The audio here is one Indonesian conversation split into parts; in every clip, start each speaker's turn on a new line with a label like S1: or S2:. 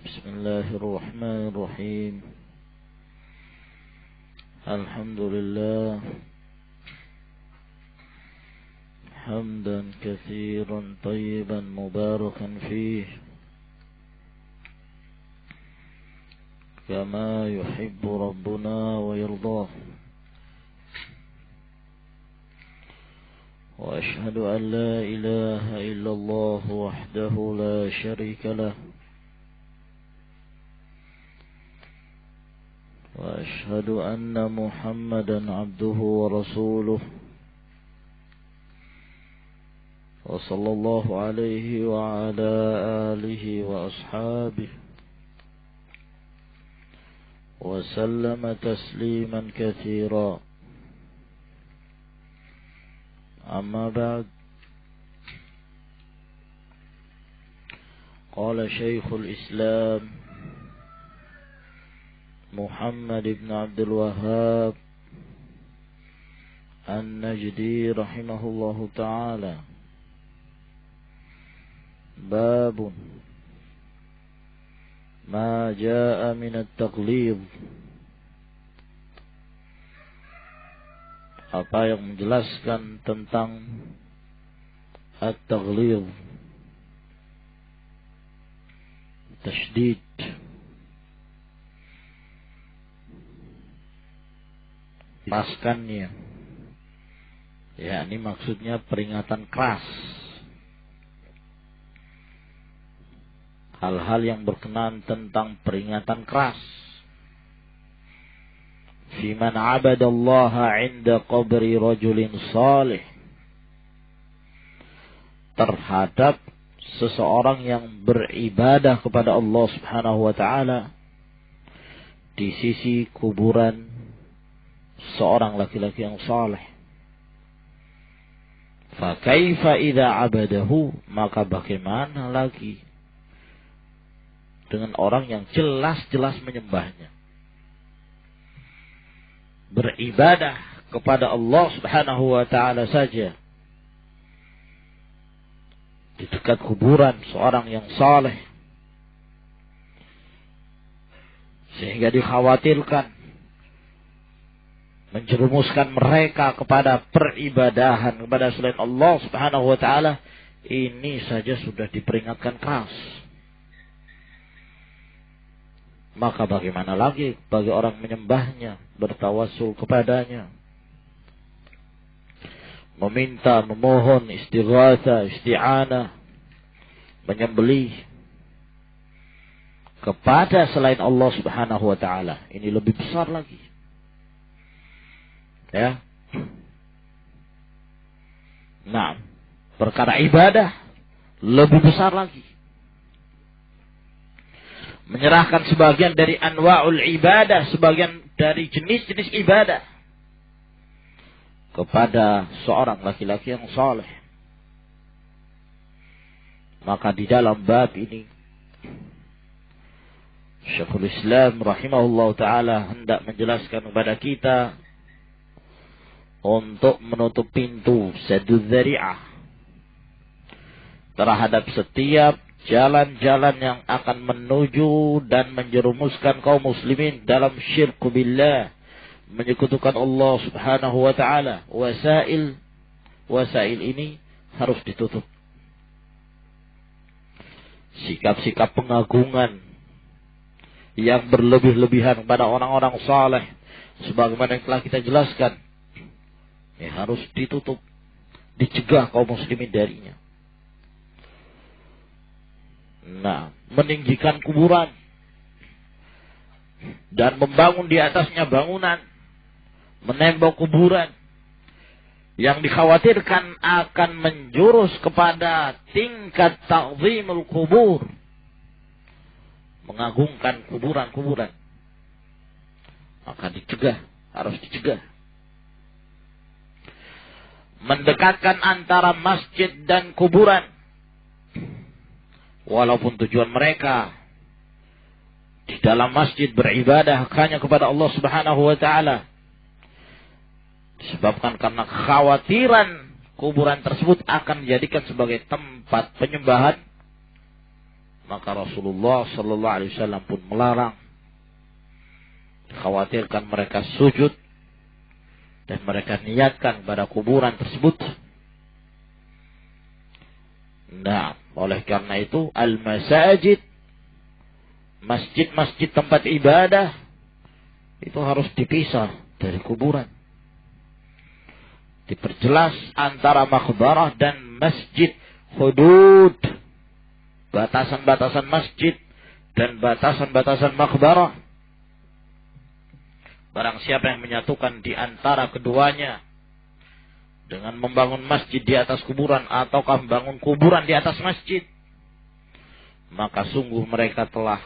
S1: بسم الله الرحمن الرحيم. الحمد لله حمدا كثيرا طيبا مباركا فيه كما يحب ربنا ويرضاه. وأشهد أن لا إله إلا الله وحده لا شريك له، وأشهد أن محمدا عبده ورسوله، وصلى الله عليه وعلى آله وأصحابه وسلم تسليما كثيرا. أما بعد، قال شيخ الإسلام محمد بن عبد الوهاب النجدي رحمه الله تعالى: باب ما جاء من التغليظ. Apa yang menjelaskan tentang at-taghlidh, tasydid, paskannya. Ya, ini maksudnya peringatan keras. Hal-hal yang berkenaan tentang peringatan keras. Fi man abadallaha 'inda qabri rajulin salih. Terhadap seseorang yang beribadah kepada Allah Subhanahu wa taala di sisi kuburan seorang laki-laki yang saleh. Fa kaifa idza abadahu, maka bagaimana lagi dengan orang yang jelas-jelas menyembahnya, beribadah kepada Allah Subhanahu wa taala saja di dekat kuburan seorang yang saleh, sehingga dikhawatirkan menjerumuskan mereka kepada peribadahan kepada selain Allah Subhanahu wa taala. Ini saja sudah diperingatkan keras. Maka bagaimana lagi bagi orang menyembahnya, bertawassul kepadanya, meminta, memohon, istighatha, isti'anah, menyembelih kepada selain Allah Subhanahu wa taala. Ini lebih besar lagi. Ya. Nah, perkara ibadah lebih besar lagi. Menyerahkan sebagian dari anwa'ul ibadah, sebagian dari jenis-jenis ibadah kepada seorang laki-laki yang saleh. Maka di dalam bab ini Syekhul Islam rahimahullah ta'ala hendak menjelaskan kepada kita untuk menutup pintu sadduz dzari'ah terhadap setiap jalan-jalan yang akan menuju dan menjerumuskan kaum muslimin dalam syirku billah, menyekutukan Allah Subhanahu wa taala. Wasail ini harus ditutup. Sikap-sikap pengagungan yang berlebih-lebihan pada orang-orang saleh, sebagaimana yang telah kita jelaskan, harus ditutup, dicegah kaum muslimin darinya. Nah, meninggikan kuburan dan membangun di atasnya bangunan, menembok kuburan yang dikhawatirkan akan menjurus kepada tingkat ta'zimul kubur, mengagungkan kuburan-kuburan, maka dicegah, harus dicegah. Mendekatkan antara masjid dan kuburan, walaupun tujuan mereka di dalam masjid beribadah hanya kepada Allah Subhanahu wa taala, disebabkan karena kekhawatiran kuburan tersebut akan dijadikan sebagai tempat penyembahan, maka Rasulullah sallallahu alaihi wasallam pun melarang. Dikhawatirkan mereka sujud dan mereka niatkan pada kuburan tersebut. Nah, oleh karena itu al-masajid, masjid-masjid tempat ibadah itu harus dipisah dari kuburan. Diperjelas antara maqbarah dan masjid, hudud, batasan-batasan masjid dan batasan-batasan maqbarah. Barang siapa yang menyatukan di antara keduanya dengan membangun masjid di atas kuburan ataukah membangun kuburan di atas masjid, maka sungguh mereka telah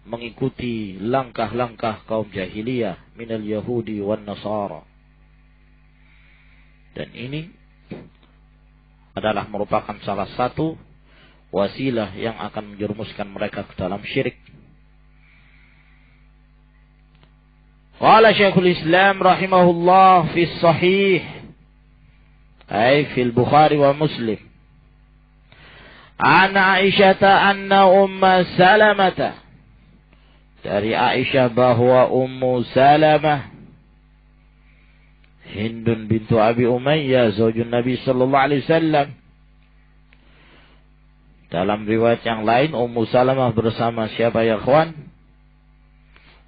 S1: mengikuti langkah-langkah kaum jahiliyah minal Yahudi wan Nasara. Dan ini adalah merupakan salah satu wasilah yang akan menjerumuskan mereka ke dalam syirik. Qala Syekhul Islam rahimahullah fi sahih, ay fi al-Bukhari wa Muslim, an Aisyah anna Salamah, dari Aisyah bahwa Ummu Salamah Hindun bintu Abi Umayyah zaujun Nabi sallallahu alaihi wasallam. Dalam riwayat yang lain Ummu Salamah bersama siapa ya kawan?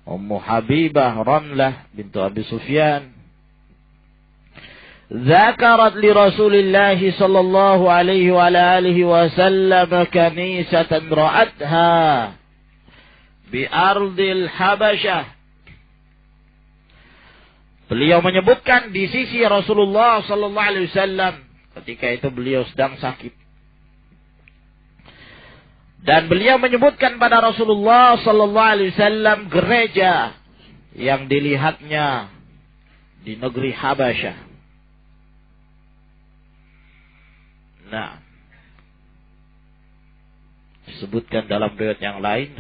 S1: Ummu Habibah Ramlah bintu Abi Sufyan. Zakarat li Rasulillah sallallahu alaihi wa alihi wasallam kanisatan ra'atha bi ardil Habasyah. Beliau menyebutkan di sisi Rasulullah sallallahu alaihi wasallam ketika itu beliau sedang sakit. Dan beliau menyebutkan pada Rasulullah sallallahu alaihi wasallam gereja yang dilihatnya di negeri Habasyah. Nah, disebutkan dalam riwayat yang lain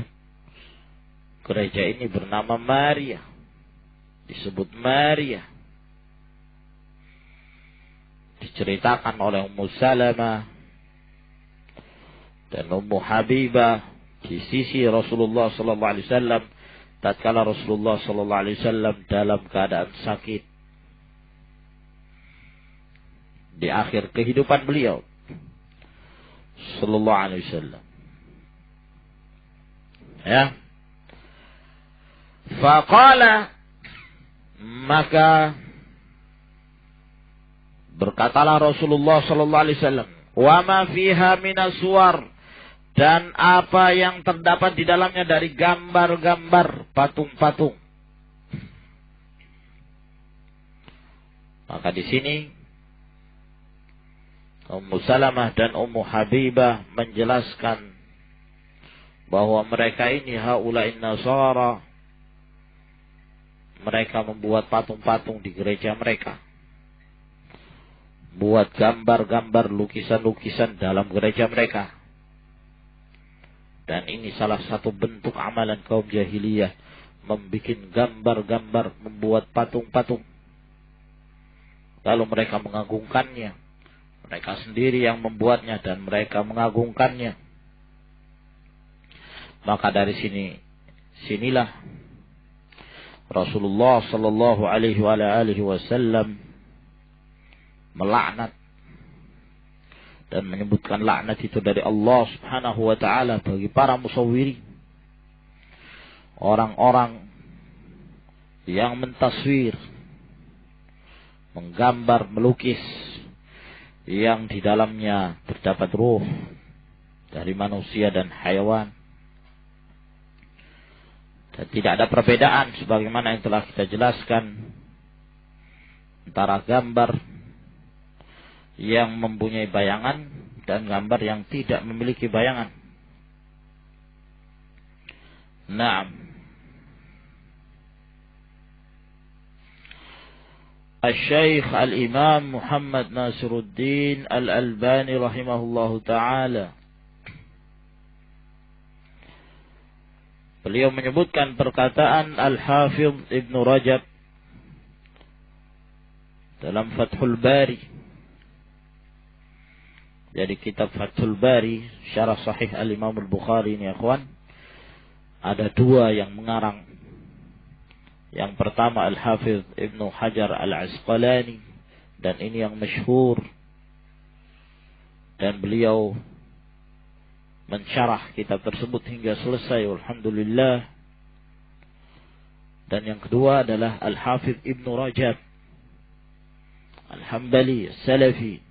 S1: gereja ini bernama Maria. Disebut Maria. Diceritakan oleh Ummu Salamah dan Ummu Habibah di sisi Rasulullah sallallahu alaihi wasallam tatkala Rasulullah sallallahu alaihi wasallam dalam keadaan sakit di akhir kehidupan beliau sallallahu alaihi wasallam. Ya. Faqala, maka berkatalah Rasulullah sallallahu alaihi wasallam, wa ma fiha minas suwar, dan apa yang terdapat di dalamnya dari gambar-gambar, patung-patung. Maka di sini Ummu Salamah dan Ummu Habibah menjelaskan bahwa mereka ini haula'in Nasara, mereka membuat patung-patung di gereja mereka, buat gambar-gambar, lukisan-lukisan dalam gereja mereka. Dan ini salah satu bentuk amalan kaum jahiliyah, membuat gambar-gambar, membuat patung-patung. Lalu mereka mengagungkannya. Mereka sendiri yang membuatnya dan mereka mengagungkannya. Maka dari sinilah Rasulullah sallallahu alaihi wasallam melaknat dan menyebutkan laknat itu dari Allah Subhanahu wa taala bagi para musawwiri, orang-orang yang mentaswir, menggambar, melukis yang di dalamnya terdapat ruh dari manusia dan hayawan. Dan tidak ada perbedaan sebagaimana yang telah kita jelaskan antara gambar yang mempunyai bayangan dan gambar yang tidak memiliki bayangan. Naam. Al-Syeikh Al-Imam Muhammad Nasiruddin Al-Albani rahimahullahu ta'ala, beliau menyebutkan perkataan Al-Hafidh Ibn Rajab dalam Fathul Bari Jadi kitab Fathul Bari, syarah sahih al-Imam al-Bukhari ini ya kawan, ada dua yang mengarang. Yang pertama Al-Hafidh Ibnu Hajar Al-Asqalani, dan ini yang masyhur, dan beliau mensyarah kitab tersebut hingga selesai, alhamdulillah. Dan yang kedua adalah Al-Hafidh Ibnu Rajab Al-Hambali Salafi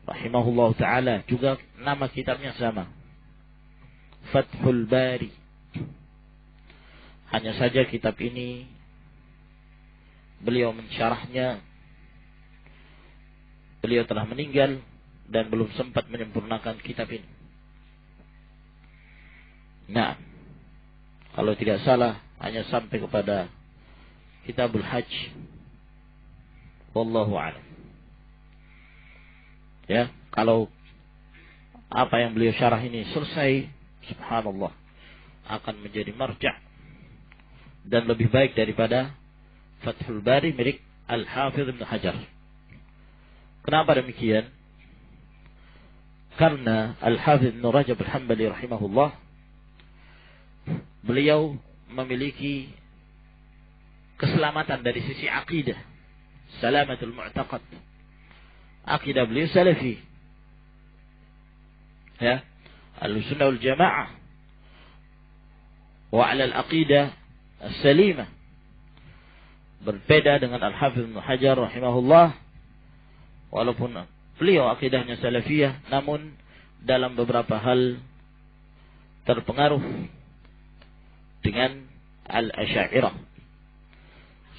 S1: rahimahullah ta'ala, juga nama kitabnya sama, Fathul Bari. Hanya saja kitab ini beliau mensyarahnya, beliau telah meninggal dan belum sempat menyempurnakan kitab ini. Nah, kalau tidak salah hanya sampai kepada Kitabul Hajj. Wallahu a'lam. Ya, kalau apa yang beliau syarah ini selesai, subhanallah, akan menjadi marja' dan lebih baik daripada Fathul Bari milik Al-Hafidh Ibnu Hajar. Kenapa demikian? Karena Al-Hafidh Ibnu Rajab Al-Hambali rahimahullah, beliau memiliki keselamatan dari sisi akidah, salamatul mu'taqad. Akidah beliau salafi, ya, al-sunnah wal jamaah, wa ala al-aqidah as-salimah. Berbeda dengan Al-Hafidh Ibnu Hajar rahimahullah, walaupun beliau akidahnya salafiyah, namun dalam beberapa hal terpengaruh dengan al-Asy'ariyah,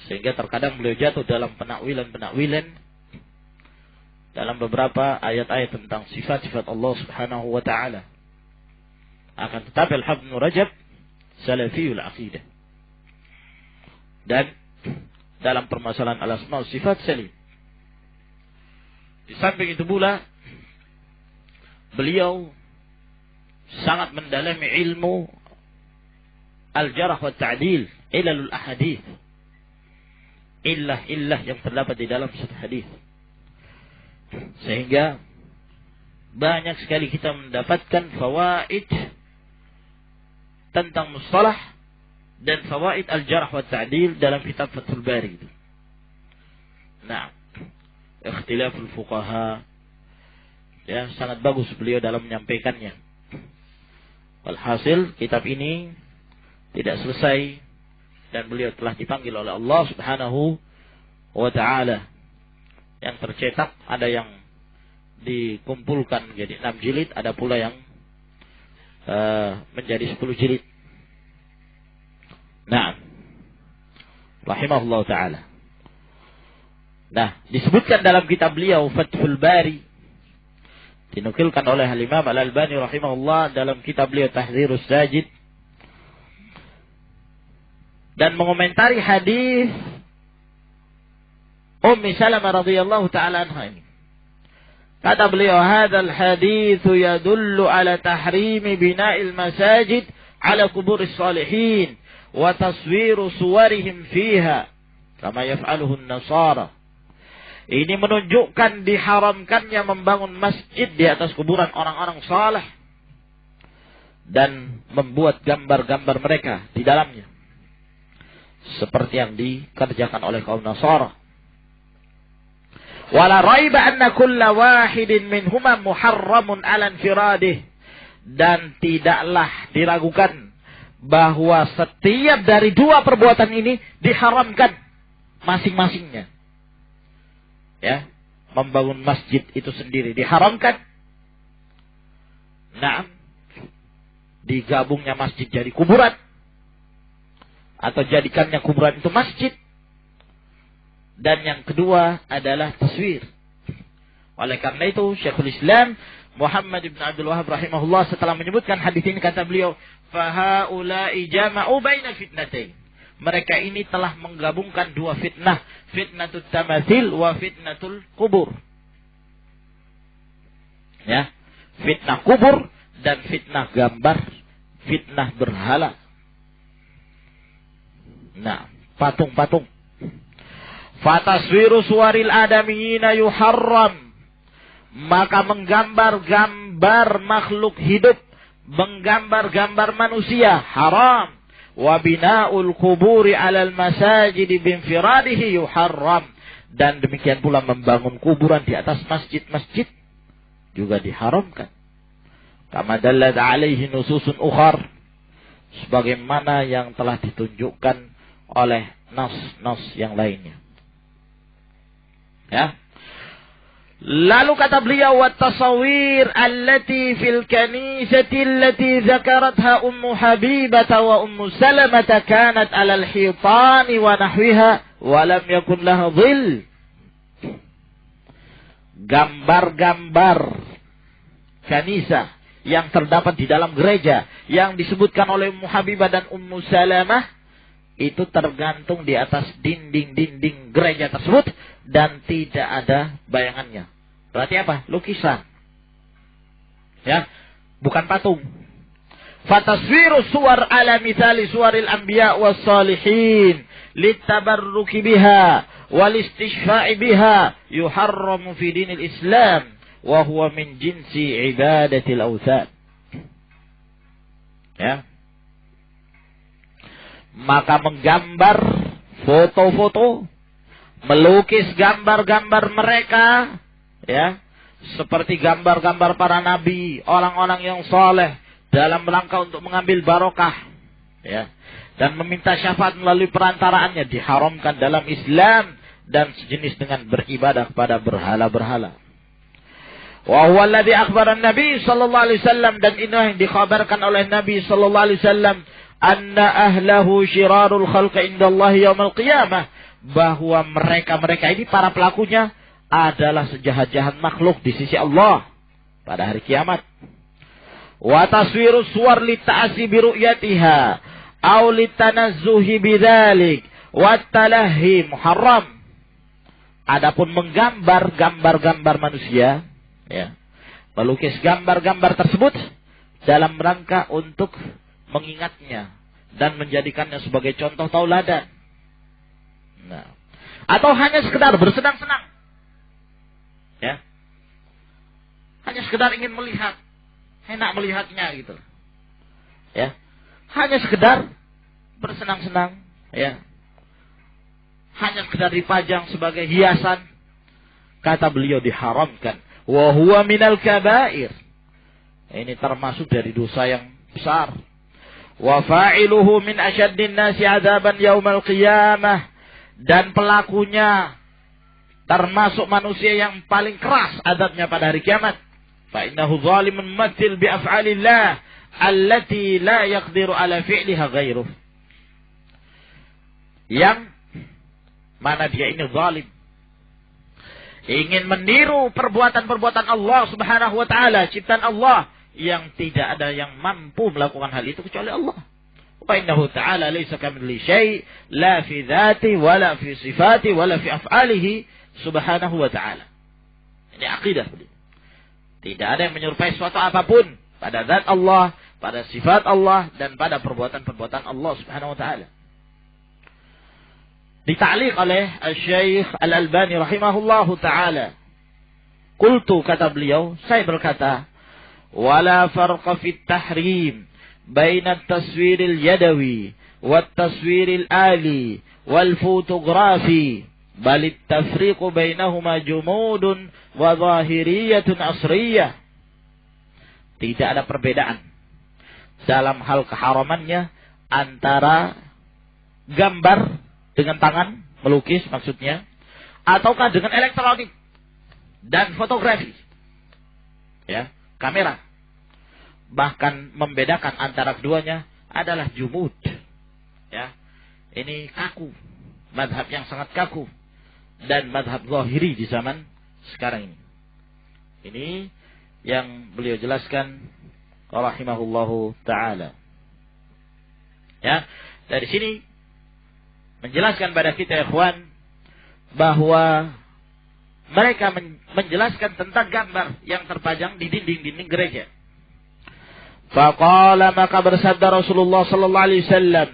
S1: sehingga terkadang beliau jatuh dalam penakwilan dalam beberapa ayat-ayat tentang sifat-sifat Allah Subhanahu wa ta'ala. Akan tetapi Al-Hafidh Ibnu Rajab salafiyul aqidah, dan dalam permasalahan al-asma' wa sifat salim. Di samping itu pula beliau sangat mendalami ilmu al-jarh wa ta'dil, ilalul ahadith, illah yang terdapat di dalam satu hadis. Sehingga banyak sekali kita mendapatkan fawaid tentang mustalah dan fawaid al-jarh wa ta'dil dalam kitab Fathul Bari. Nah, ikhtilaful fuqaha, ya, sangat bagus beliau dalam menyampaikannya. Walhasil kitab ini tidak selesai, dan beliau telah dipanggil oleh Allah Subhanahu wa ta'ala. Yang tercetak ada yang dikumpulkan menjadi 6 jilid, ada pula yang menjadi 10 jilid. Nah, rahimahullah ta'ala. Nah, disebutkan dalam kitab beliau Fathul Bari, dinukilkan oleh Al-Imam Al-Albani rahimahullah dalam kitab beliau Tahdzirus Sajid, dan mengomentari hadis Ummi Salamah radhiyallahu ta'ala anha ini. Kata beliau, hadzal haditsu yadullu ala tahrimi bina'il masajid ala kuburis salihin wa taswiru suwarihim fiha kama yaf'aluhu an-nasara. Ini menunjukkan diharamkannya membangun masjid di atas kuburan orang-orang saleh dan membuat gambar-gambar mereka di dalamnya, seperti yang dikerjakan oleh kaum Nasara. Wala raiba anna kulla wahidin minhuma muharramun ala infiradih, dan tidaklah diragukan bahwa setiap dari dua perbuatan ini diharamkan masing-masingnya. Ya, membangun masjid itu sendiri diharamkan. Nah, digabungnya masjid jadi kuburan, atau jadikannya kuburan itu masjid. Dan yang kedua adalah taswir. Oleh karena itu Syekhul Islam Muhammad ibn Abdul Wahhab rahimahullah setelah menyebutkan hadis ini, kata beliau, fahaula'i jama'u baina fitnatain. Mereka ini telah menggabungkan dua fitnah, fitnatul tamathil wa fitnatul kubur. Ya, fitnah kubur dan fitnah gambar, fitnah berhala. Nah, patung-patung. Fataswiru suwaril adamiyina yuharram maka menggambar-gambar makhluk hidup, menggambar-gambar manusia haram. Wa bina'ul quburi 'alal masajid binfiradihi yuharram. Dan demikian pula membangun kuburan di atas masjid-masjid juga diharamkan. Kama dallat 'alaihi nususun ukhar, sebagaimana yang telah ditunjukkan oleh nas-nas yang lainnya. Ya. Lalu kata beliau, wa tasawir allati fil kanisati allati dzakaratha Ummu Habibah wa Ummu Salamah kanat 'ala al-hitan wa nahwiha wa lam yakun laha dhill. Gambar-gambar kanisah yang terdapat di dalam gereja yang disebutkan oleh Ummu Habibah dan Ummu Salamah itu tergantung di atas dinding-dinding gereja tersebut dan tidak ada bayangannya. Berarti apa? Lukisan. Ya, bukan patung. Fataswiru suwar ala mithali suwaril anbiya was salihin litabarruki biha wal istishfa'i biha yuharramu fi dinil Islam wa huwa min jinsi ibadatil awthan. Ya. Maka menggambar foto-foto, melukis gambar-gambar mereka, ya, seperti gambar-gambar para nabi, orang-orang yang soleh, dalam rangka untuk mengambil barokah, ya, dan meminta syafaat melalui perantaraannya, diharamkan dalam Islam dan sejenis dengan beribadah kepada berhala-berhala. Wa huwa alladhi akhbara an-nabi sallallahu alaihi wasallam, dan ini yang dikhabarkan oleh Nabi sallallahu alaihi wasallam, anna ahlahu syirarul khalqi indallahi yaumil qiyamah, bahwa mereka ini para pelakunya adalah sejahat-jahat makhluk di sisi Allah pada hari kiamat. Wa taswirus suwar lita'asi bi ru'yatiha aw litanazzuhi bidzalik wa talahi muharram. Adapun menggambar gambar-gambar manusia, ya, melukis gambar-gambar tersebut dalam rangka untuk mengingatnya dan menjadikannya sebagai contoh tauladan. Nah, atau hanya sekedar bersenang-senang. Ya. Hanya sekedar ingin melihat, enak melihatnya gitu. Ya. Hanya sekedar bersenang-senang, ya. Hanya sekedar dipajang sebagai hiasan. Kata beliau diharamkan. Wa huwa minal kabair. Ini termasuk dari dosa yang besar. Wa fa'iluhu min asyaddin nasi 'adzaban yaumal qiyamah, dan pelakunya termasuk manusia yang paling keras azabnya pada hari kiamat. Fa innahu zalimun mumatthil bi af'alillah allati la yaqdiru ala fi'liha ghairuh. Yang mana dia ini zalim, ingin meniru perbuatan-perbuatan Allah Subhanahu wa taala, ciptaan Allah, yang tidak ada yang mampu melakukan hal itu kecuali Allah. Wa innahu ta'ala laysa kamitslihi syai' la fi dzati wa la fi sifati wa la fi af'alihi subhanahu wa ta'ala. Ini akidah. Tidak ada yang menyerupai suatu apapun pada zat Allah, pada sifat Allah, dan pada perbuatan-perbuatan Allah Subhanahu wa ta'ala. Dita'liq oleh Syekh Al-Albani rahimahullahu ta'ala. Qultu, kata beliau, saya berkata, wala farqa fit tahrim baina at-taswir al-yadawi wat-taswir al-ali wal-fotografi bal at-tafriq bainahuma jumudun wa zahiriyatun asriyah. Tidak ada perbedaan dalam hal keharamannya antara gambar dengan tangan, melukis maksudnya, ataukah dengan elektronik dan fotografi, ya, kamera. Bahkan membedakan antara keduanya adalah jumud, ya. Ini kaku, madhab yang sangat kaku, dan madhab zahiri di zaman sekarang ini. Ini yang beliau jelaskan rahimahullahu ta'ala. Ya, dari sini menjelaskan pada kita ikhwan bahwa mereka menjelaskan tentang gambar yang terpajang di dinding-dinding gereja. Faqala, maka bersabda Rasulullah sallallahu alaihi wasallam,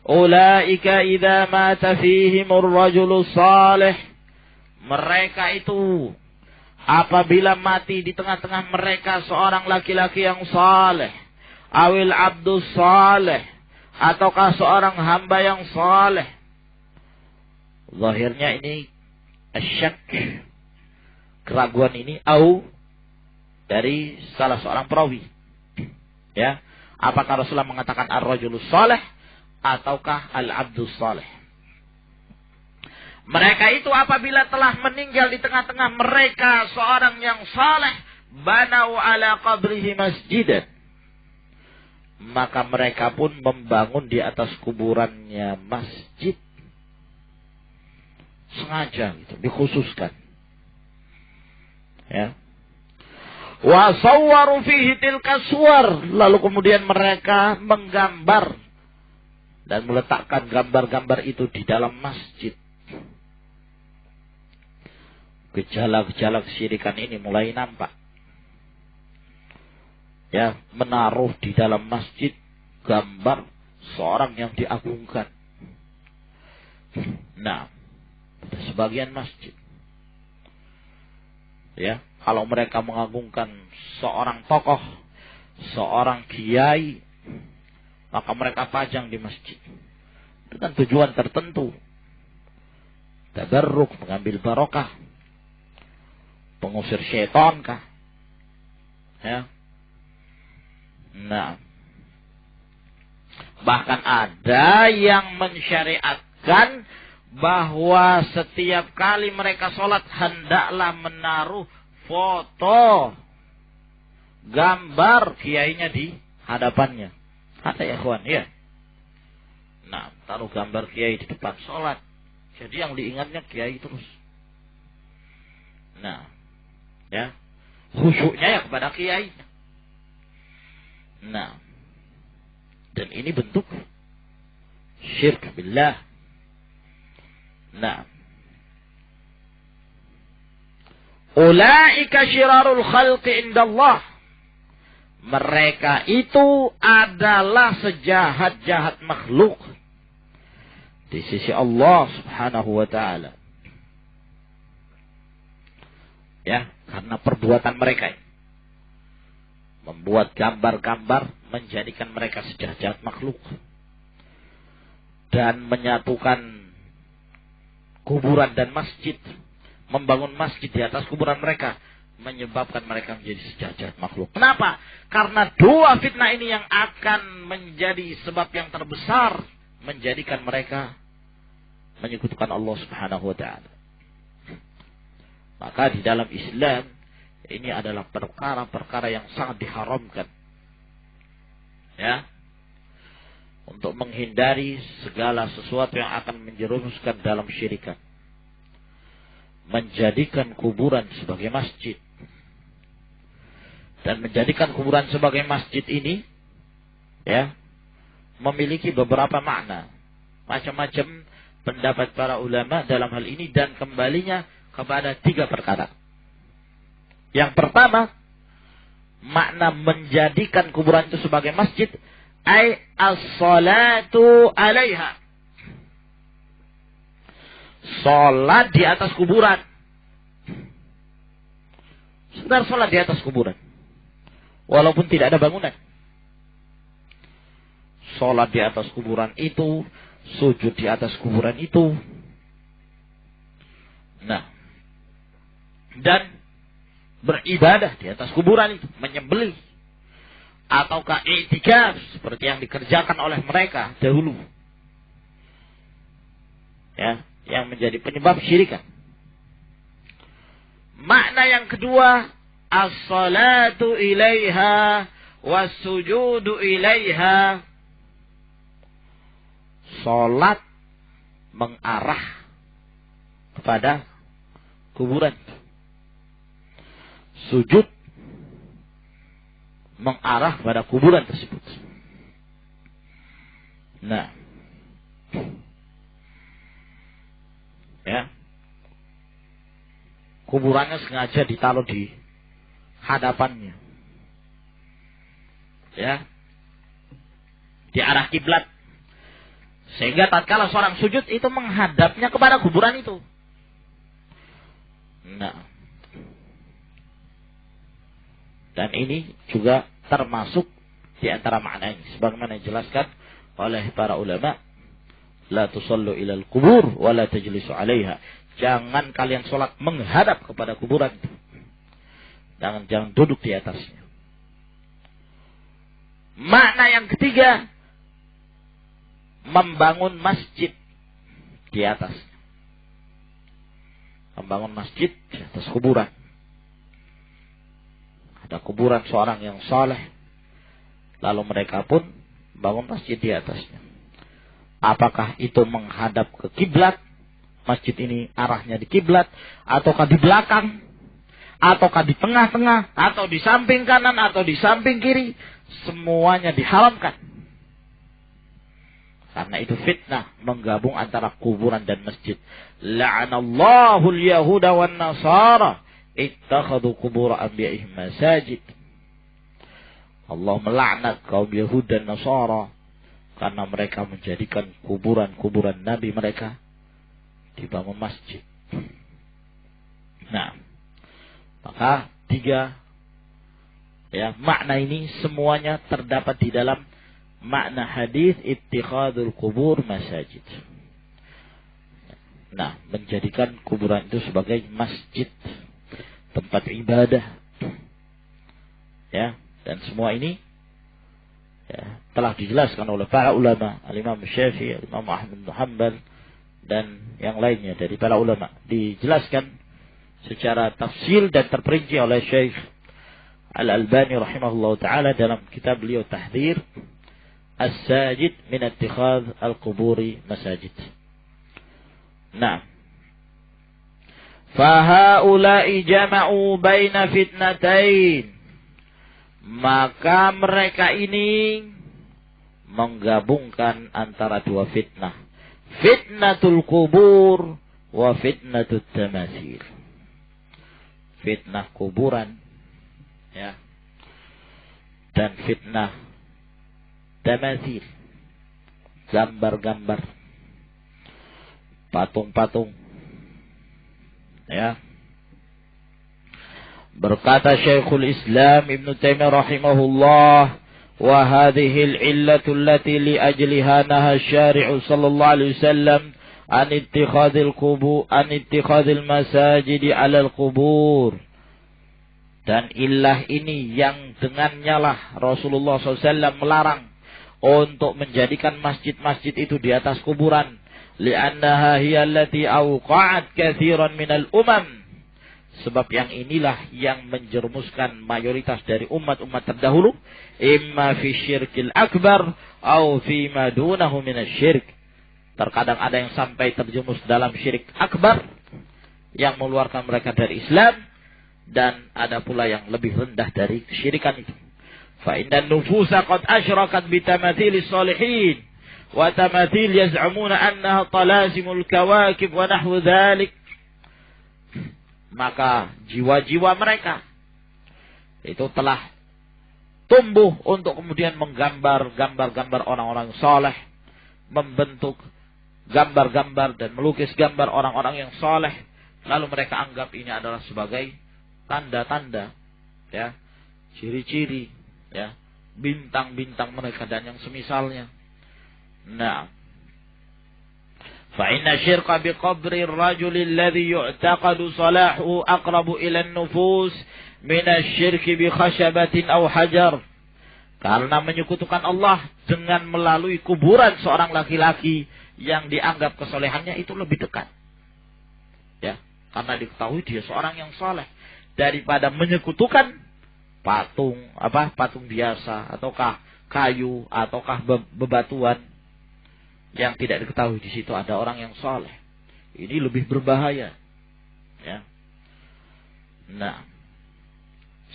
S1: ulaika idza mata fihimur rajulus salih, mereka itu apabila mati di tengah-tengah mereka seorang laki-laki yang saleh, awil abdus saleh, ataukah seorang hamba yang saleh. Zahirnya ini asyak, keraguan ini, au dari salah seorang perawi. Ya, apakah Rasulullah mengatakan ar-rajulus saleh ataukah al-abdus saleh? Mereka itu apabila telah meninggal di tengah-tengah mereka seorang yang saleh, banau ala qabrihi masjidan, maka mereka pun membangun di atas kuburannya masjid. Sengaja gitu, dikhususkan. Ya. Wa sawwaru fihi tilka suwar, lalu kemudian mereka menggambar dan meletakkan gambar-gambar itu di dalam masjid. Gejala-gejala kesyirikan ini mulai nampak. Ya, menaruh di dalam masjid gambar seorang yang diagungkan. Nah, pada sebagian masjid, ya, kalau mereka mengagungkan seorang tokoh, seorang kiai, maka mereka pajang di masjid dengan tujuan tertentu. Tabarruk, mengambil barokah, pengusir syaitan kah? Ya. Nah, bahkan ada yang mensyariatkan bahwa setiap kali mereka sholat hendaklah menaruh foto gambar kiainya di hadapannya. Ada ya kawan, ya. Nah, taruh gambar kiai di depan sholat, jadi yang diingatnya kiai terus. Nah, ya, khusyuknya ya kepada kiai. Nah, dan ini bentuk syirk billah. Nah, ulaika syirarul khalqi indallah, mereka itu adalah sejahat-jahat makhluk di sisi Allah subhanahu wa ta'ala. Ya, karena perbuatan mereka membuat gambar-gambar menjadikan mereka sejahat-jahat makhluk dan menyatukan kuburan dan masjid, membangun masjid di atas kuburan mereka, menyebabkan mereka menjadi sejahat-jahat makhluk. Kenapa? Karena dua fitnah ini yang akan menjadi sebab yang terbesar menjadikan mereka menyekutukan Allah subhanahu wa ta'ala. Maka di dalam Islam ini adalah perkara-perkara yang sangat diharamkan. Ya. Untuk menghindari segala sesuatu yang akan menjerumuskan dalam syirikan. Menjadikan kuburan sebagai masjid. Dan menjadikan kuburan sebagai masjid ini, ya, memiliki beberapa makna. Macam-macam pendapat para ulama dalam hal ini, dan kembalinya kepada 3 perkara. Yang pertama, makna menjadikan kuburan itu sebagai masjid, ay as-salatu alaiha, salat di atas kuburan. Sekedar salat di atas kuburan, walaupun tidak ada bangunan. Salat di atas kuburan itu, sujud di atas kuburan itu. Nah, dan beribadah di atas kuburan itu, menyembelih, ataukah i'tikaf seperti yang dikerjakan oleh mereka dahulu, ya, yang menjadi penyebab syirikan. Makna yang kedua, as-salatu ilaiha was-sujudu ilaiha, salat mengarah kepada kuburan, sujud mengarah pada kuburan tersebut. Nah, ya, kuburannya sengaja ditaruh di hadapannya, ya, di arah kiblat, sehingga tatkala seorang sujud itu menghadapnya kepada kuburan itu. Nah, Dan ini juga termasuk di antara makna ini. Sebagaimana dijelaskan oleh para ulama, la tusallu ilal kubur wa la tajlisu alaiha. Jangan kalian sholat menghadap kepada kuburan. Jangan duduk di atasnya. Makna yang ketiga, membangun masjid di atas. Membangun masjid di atas kuburan. Ada kuburan seorang yang saleh, lalu mereka pun bangun masjid di atasnya. Apakah itu menghadap ke kiblat? Masjid ini arahnya di kiblat, ataukah di belakang, ataukah di tengah-tengah, atau di samping kanan, atau di samping kiri? Semuanya diharamkan. Karena itu fitnah menggabung antara kuburan dan masjid. La'anallahu al-yahuda wan nasara ittakhadhu qubur anbiya'ihim masajid. Allah melaknat kaum Yahud dan Nasara karena mereka menjadikan kuburan-kuburan nabi mereka dibangun masjid. Nah, maka tiga makna ini semuanya terdapat di dalam makna hadis ittikhadul qubur masajid. Nah, menjadikan kuburan itu sebagai masjid, tempat ibadah. Ya, dan semua ini telah dijelaskan oleh para ulama, Al-Imam Syafi'i, Al-Imam Ahmad bin Hanbal dan yang lainnya dari para ulama. Dijelaskan secara tafsil dan terperinci oleh Syekh Al-Albani rahimahullah ta'ala dalam kitab beliau Tahdhir As-Sajid min Ittikhadh Al-Quburi Masajid. Nah, fahaula'i jama'u baina fitnatain. Maka mereka ini menggabungkan antara dua fitnah. Fitnatul kubur wa fitnatul tamathil. Fitnah kuburan, ya, dan fitnah tamathil, gambar-gambar, patung-patung, ya. Berkata Syekhul Islam Ibn Taimiyah rahimahullah, wa hadhihi al-illatu allati li ajliha naha asy-syari'u sallallahu alaihi wasallam an ittikhadhil qubur an ittikhadhil masajid 'ala al-qubur. Dan illah ini yang dengannya lah Rasulullah SAW melarang untuk menjadikan masjid-masjid itu di atas kuburan. Li'annaha hiya allati awqa'at katsiran minal umam. Sebab yang inilah yang menjerumuskan mayoritas dari umat-umat terdahulu. Imma fi syirkil akbar au fi madunahu minasyirk. Terkadang ada yang sampai terjerumus dalam syirik akbar yang mengeluarkan mereka dari Islam. Dan ada pula yang lebih rendah dari kesyirikan itu. Fa innan nufusa qad asyrakat bi tamathilis salihin. Wa tamathil yaz'umuna annaha talazimul kawakib wa nahwu dhalik. Maka jiwa-jiwa mereka itu telah tumbuh untuk kemudian menggambar gambar-gambar orang-orang saleh, membentuk gambar-gambar dan melukis gambar orang-orang yang saleh, lalu mereka anggap ini adalah sebagai tanda-tanda, ya, ciri-ciri, ya, bintang-bintang mereka dan yang semisalnya. Nah, فإن الشرك بقبر الرجل الذي يعتقد صلاحه أقرب إلى النفوس من الشرك بخشبة أو حجر. Karena menyekutukan Allah dengan melalui kuburan seorang laki-laki yang dianggap kesolehannya itu lebih dekat. Ya, karena diketahui dia seorang yang soleh daripada menyekutukan patung biasa ataukah kayu ataukah bebatuan yang tidak diketahui di situ ada orang yang saleh. Ini lebih berbahaya. Ya. Nah,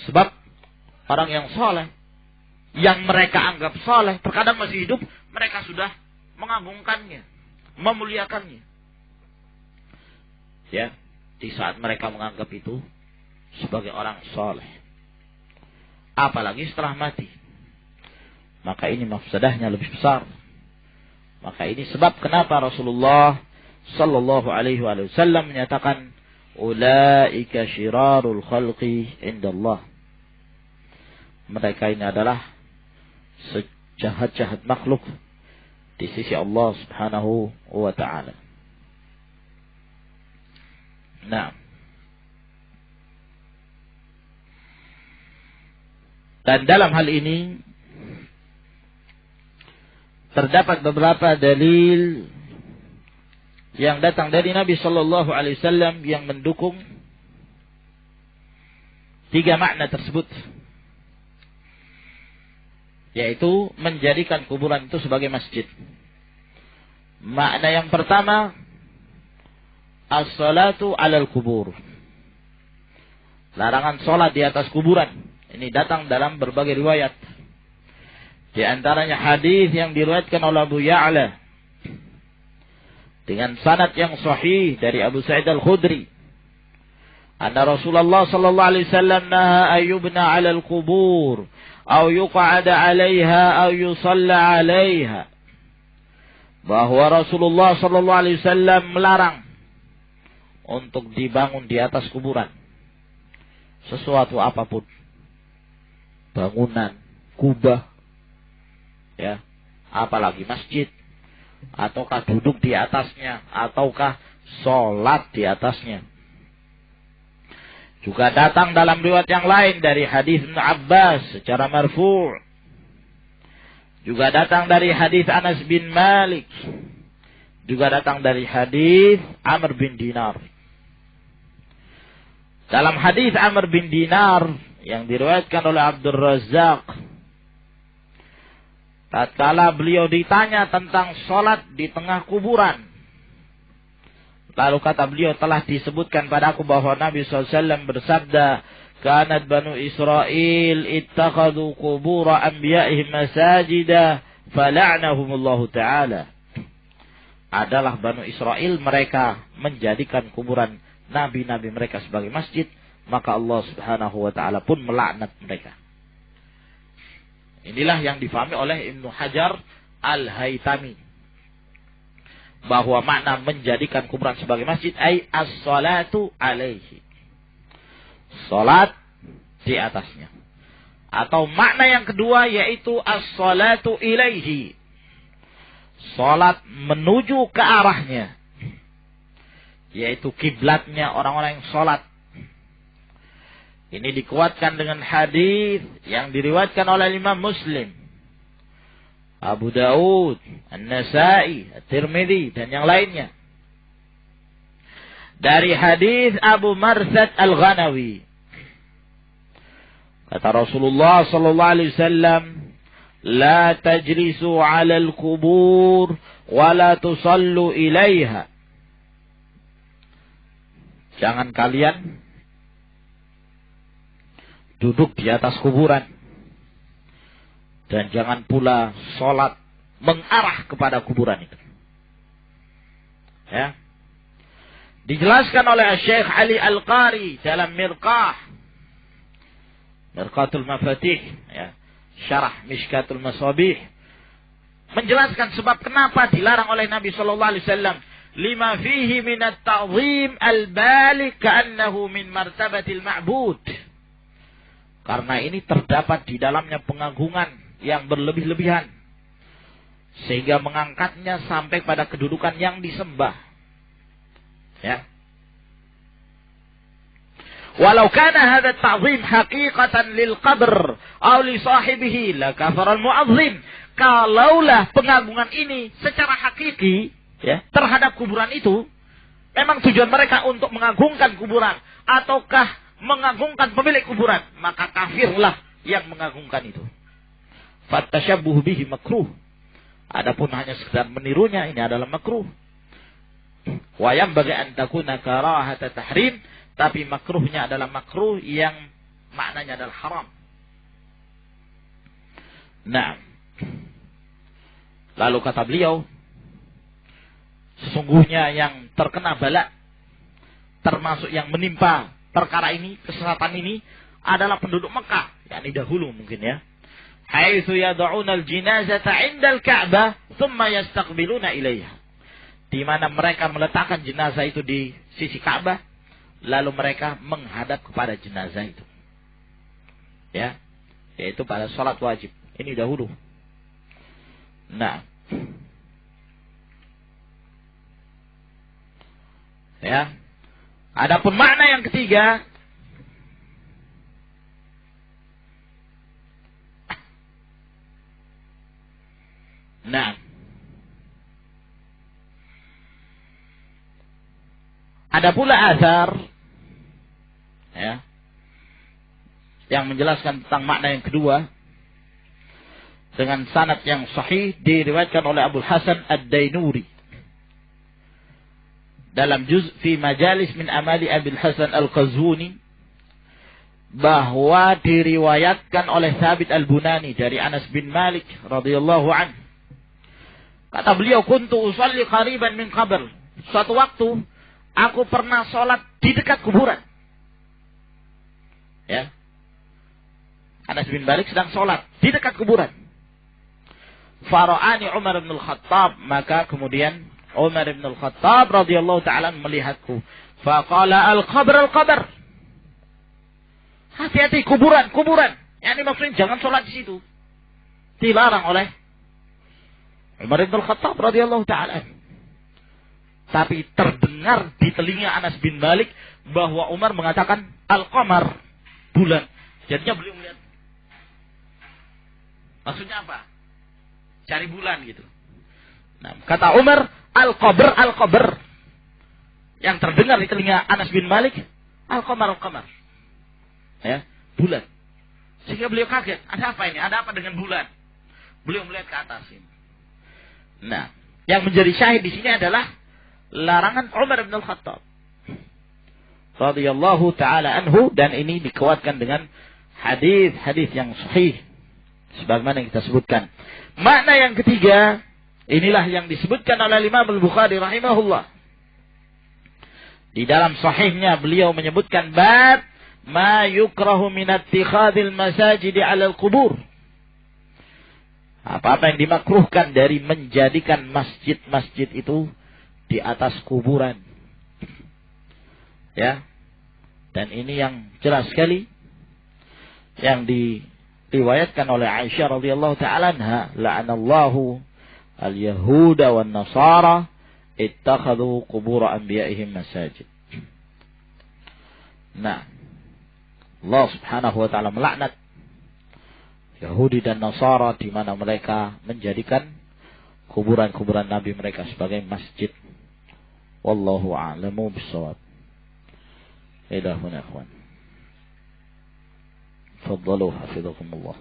S1: sebab orang yang saleh yang mereka anggap saleh terkadang masih hidup, mereka sudah mengagungkannya, memuliakannya. Ya, di saat mereka menganggap itu sebagai orang saleh. Apalagi setelah mati. Maka ini mafsadahnya lebih besar. Maka ini sebab kenapa Rasulullah sallallahu alaihi wasallam menyatakan ulaika syirarul khalqi indallah. mereka ini adalah sejahat-jahat makhluk di sisi Allah Subhanahu wa ta'ala. Nah, dan dalam hal ini terdapat beberapa dalil yang datang dari Nabi Shallallahu Alaihi Wasallam yang mendukung tiga makna tersebut, yaitu menjadikan kuburan itu sebagai masjid. Makna yang pertama, as-salatu 'alal kubur. Larangan salat di atas kuburan. Ini datang dalam berbagai riwayat. Di antaranya hadis yang diriwayatkan oleh Abu Ya'la dengan sanad yang sahih dari Abu Sa'id Al-Khudri. Anna Rasulullah sallallahu alaihi wasallam naha ayyubna 'alal qubur aw yuq'ada 'alaiha aw yusalla 'alaiha. Bahwa Rasulullah sallallahu alaihi wasallam melarang untuk dibangun di atas kuburan. Sesuatu apapun. Bangunan, kubah, ya, apalagi masjid, ataukah duduk di atasnya, ataukah sholat di atasnya. Juga datang dalam riwayat yang lain dari hadis Ibnu Abbas secara marfu'. Juga datang dari hadis Anas bin Malik. Juga datang dari hadis Amr bin Dinar. Dalam hadis Amr bin Dinar yang diriwayatkan oleh Abdul Razzaq, tatkala beliau ditanya tentang sholat di tengah kuburan, lalu kata beliau, telah disebutkan padaku bahwa Nabi SAW bersabda, kanat banu Israel ittakhadhu qubura anbiya'ihim masajida fala'nahumullahu ta'ala. Adalah banu Israel, mereka menjadikan kuburan nabi-nabi mereka sebagai masjid, maka Allah Subhanahu wa ta'ala pun melaknat mereka. Inilah yang difahami oleh Ibnu Hajar Al-Haytami, bahwa makna menjadikan kuburan sebagai masjid ay as-salatu alaihi, salat di atasnya. Atau makna yang kedua yaitu as-salatu ilaihi, salat menuju ke arahnya, yaitu kiblatnya orang-orang yang salat. Ini dikuatkan dengan hadis yang diriwayatkan oleh Imam Muslim, Abu Daud, An-Nasai, At-Tirmidzi dan yang lainnya. Dari hadis Abu Marsad Al-Ghanawi. Kata Rasulullah sallallahu alaihi wasallam, "La tajlisu 'ala al-qubur wa la tusallu ilaiha." Jangan kalian duduk di atas kuburan, dan jangan pula sholat mengarah kepada kuburan itu. Ya. Dijelaskan oleh Syekh Ali Al-Qari dalam Mirqatul Mafatih, ya, syarah Mishkatul Masabih, menjelaskan sebab kenapa dilarang oleh Nabi sallallahu alaihi wasallam, lima fihi min at-ta'zim al-balik ka'annahu min martabatil ma'bud. Karena ini terdapat di dalamnya pengagungan yang berlebih-lebihan, sehingga mengangkatnya sampai pada kedudukan yang disembah. Ya. Walau kana hadha ta'zim haqiqatan lil qabr aw li sahibihi la kafara al mu'azzim. Kalaulah pengagungan ini secara hakiki, ya, terhadap kuburan itu, memang tujuan mereka untuk mengagungkan kuburan ataukah mengagungkan pemilik kuburan, maka kafirlah yang mengagungkan itu. Fattashabbuh bihi makruh. Adapun hanya sekedar menirunya, ini adalah makruh. Wa yanbaghi an takuna karahata tahrim, tapi makruhnya adalah makruh yang maknanya adalah haram. Nah, lalu kata beliau, sesungguhnya yang terkena bala, termasuk yang menimpa perkara ini, kesesatan ini, adalah penduduk Mekah, yakni dahulu mungkin, ya. Haitsu yad'una al-jinazata 'inda al-Ka'bah, thumma yastaqbiluna ilaiha. Di mana mereka meletakkan jenazah itu di sisi Ka'bah, lalu mereka menghadap kepada jenazah itu. Ya. yaitu pada salat wajib. Ini dahulu. Nah, ya. Adapun makna yang ketiga, nah, ada pula azar, ya, yang menjelaskan tentang makna yang kedua dengan sanad yang sahih, diriwayatkan oleh Abu Hasan Ad-Dainuri dalam juz fi majalis min amali Abil Hasan Al-Qazwini, bahwa diriwayatkan oleh Thabit Al-Bunani dari Anas bin Malik radhiyallahu anhu. Kata beliau, kuntu usalli qariban min qabr. Suatu waktu aku pernah sholat di dekat kuburan. Ya. Anas bin Malik sedang sholat di dekat kuburan. Fara'ani Umar bin Al-Khattab, maka kemudian Umar bin Al-Khattab radhiyallahu ta'ala melihatku. Faqala al-qabr al-qabr. Hati-hati, kuburan, kuburan. Yani maksudnya jangan sholat di situ. Dilarang oleh Umar bin Al-Khattab radhiyallahu ta'ala. Tapi terdengar di telinga Anas bin Malik bahwa Umar mengatakan al-qamar, bulan. Jadinya beliau melihat. Maksudnya apa? Cari bulan gitu. Nah, kata Umar, al-qabr, al-qabr. Yang terdengar di telinga Anas bin Malik, al-qamar, al-qamar. Ya, bulan. Sehingga beliau kaget. Ada apa ini? Ada apa dengan bulan? Beliau melihat ke atas ini. Nah, yang menjadi syahid di sini adalah larangan Umar bin Al-Khattab radhiyallahu ta'ala anhu, dan ini dikuatkan dengan hadis-hadis yang sahih sebagaimana yang kita sebutkan. Makna yang ketiga, inilah yang disebutkan oleh Imam Al-Bukhari rahimahullah. Di dalam sahihnya beliau menyebutkan bab ma yukrahu min ittikhadil masajid 'ala al-qubur. Apa-apa yang dimakruhkan dari menjadikan masjid-masjid itu di atas kuburan. Ya. Dan ini yang jelas sekali yang diriwayatkan oleh Aisyah radhiyallahu ta'ala anha, la'anallahu al-yahuda wan nasara ittakhadhu qubur anbiya'ihim masajid. Nah, Allah subhanahu wa ta'ala melaknat Yahudi dan Nasara di mana mereka menjadikan kuburan-kuburan Nabi mereka sebagai masjid. Wallahu a'lamu bissawab. Ila huna ikhwan. Tafadhalu hafizakumullah.